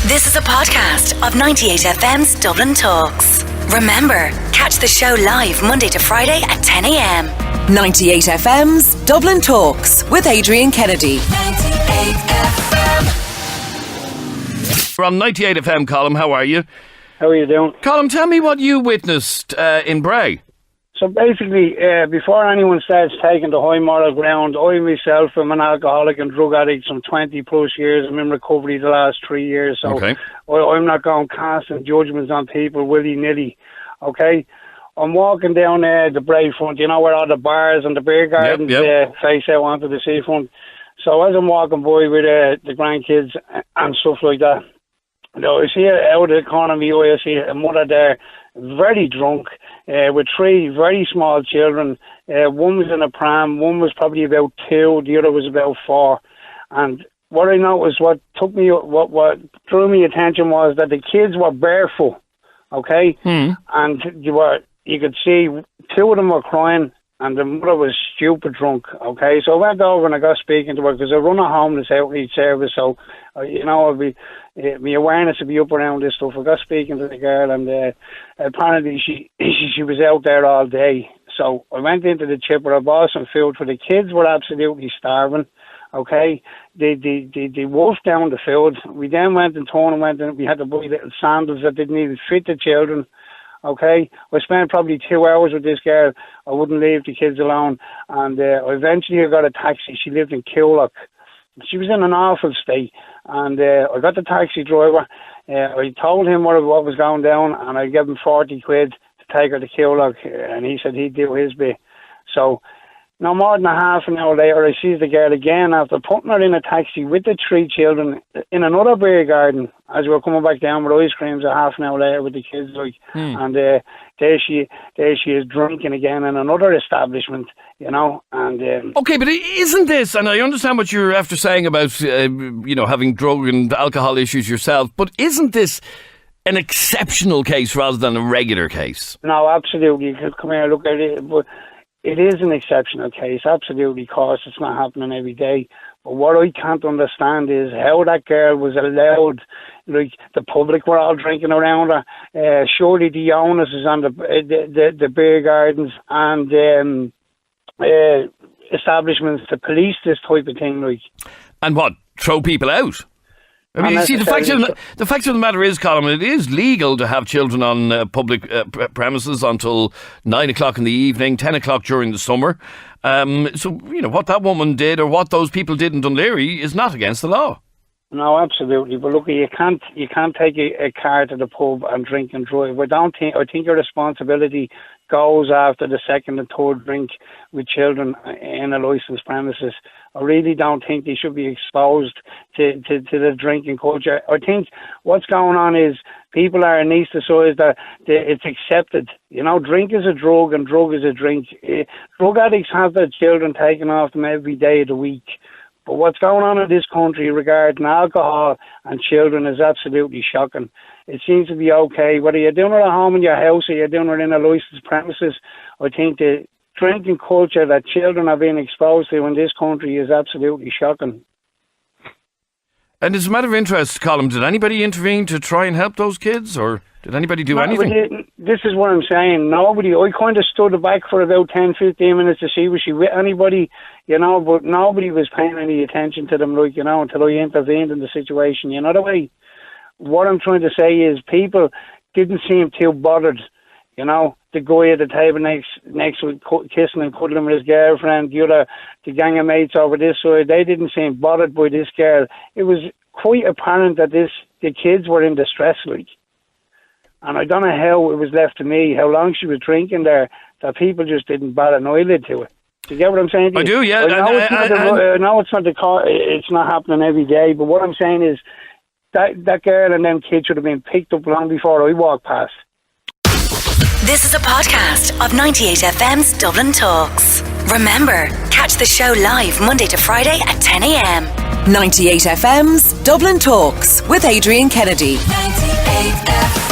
This is a podcast of 98FM's Dublin Talks. Remember, catch the show live Monday to Friday at 10 a.m. 98FM's Dublin Talks with Adrian Kennedy. 98FM. We're on 98FM, Colm. How are you? How are you doing? Colm, tell me what you witnessed in Bray. So basically, before anyone starts taking the high moral ground, I myself am an alcoholic and drug addict some 20 plus years. I'm in recovery the last 3 years, so Okay. I'm not going casting judgments on people willy-nilly, okay? I'm walking down the Bray front, you know, where all the bars and the beer gardens face out onto the seafront. So as I'm walking by with the grandkids and stuff like that, you know, I see out of the corner of my eye, I see a mother there, very drunk, with three very small children. One was in a pram, one was probably about 2, the other was about 4. And what I noticed, what drew me attention was that the kids were barefoot, okay? And you could see 2 of them were crying, and the mother was stupid drunk, okay? So I went over and I got speaking to her, because I run a homeless outreach service, so, you know, my awareness would be up around this stuff. I got speaking to the girl, and apparently she was out there all day. So I went into the chipper, I bought some food for the kids. Were absolutely starving, okay? They wolfed down the food. We then went and we had to buy little sandals that didn't even fit the children. Okay, I spent probably 2 hours with this girl. I wouldn't leave the kids alone, and eventually I got a taxi. She lived in Coolock. She was in an awful state, and I got the taxi driver. I told him what was going down, and I gave him 40 quid to take her to Coolock, and he said he'd do his bit. So no more than a half an hour later, I sees the girl again after putting her in a taxi with the 3 children in another beer garden as we were coming back down with ice creams a half an hour later with the kids, and there she is drinking again in another establishment, you know. And Okay, but isn't this, and I understand what you're after saying about having drug and alcohol issues yourself, but isn't this an exceptional case rather than a regular case? No, absolutely. You could come here and look at it, but it is an exceptional case, absolutely, because it's not happening every day. But what I can't understand is how that girl was allowed, like the public were all drinking around her. Surely the onus is on the beer gardens and establishments to police this type of thing. Like, and what? Throw people out? I mean, you see, the fact of the matter is, Colm, it is legal to have children on public premises until 9 o'clock in the evening, 10 o'clock during the summer. So, you know, what that woman did or what those people did in Dunleary is not against the law. No, absolutely. But look, you can't take a car to the pub and drink and drive. I think your responsibility goes after the second and third drink with children in a licensed premises. I really don't think they should be exposed to the drinking culture. I think what's going on is people are anaesthetised that it's accepted. You know, drink is a drug and drug is a drink. Drug addicts have their children taken off them every day of the week. But what's going on in this country regarding alcohol and children is absolutely shocking. It seems to be okay. Whether you're doing it at home in your house or you're doing it in a licensed premises, I think the drinking culture that children are being exposed to in this country is absolutely shocking. And as a matter of interest, Colm, did anybody intervene to try and help those kids, or did anybody do anything? This is what I'm saying. Nobody. I kind of stood back for about 10, 15 minutes to see was she with anybody, you know, but nobody was paying any attention to them, like, you know, until I intervened in the situation. You know the way? What I'm trying to say is people didn't seem too bothered. You know, the guy at the table next with kissing and cuddling with his girlfriend, the gang of mates over this side, they didn't seem bothered by this girl. It was quite apparent that the kids were in distress, like. And I don't know how it was left to me, how long she was drinking there, that people just didn't bat an eyelid to it. Do you get what I'm saying? I do, yeah. I know it's not happening every day, but what I'm saying is that girl and them kids should have been picked up long before I walked past. This is a podcast of 98FM's Dublin Talks. Remember, catch the show live Monday to Friday at 10 a.m. 98FM's Dublin Talks with Adrian Kennedy. 98FM.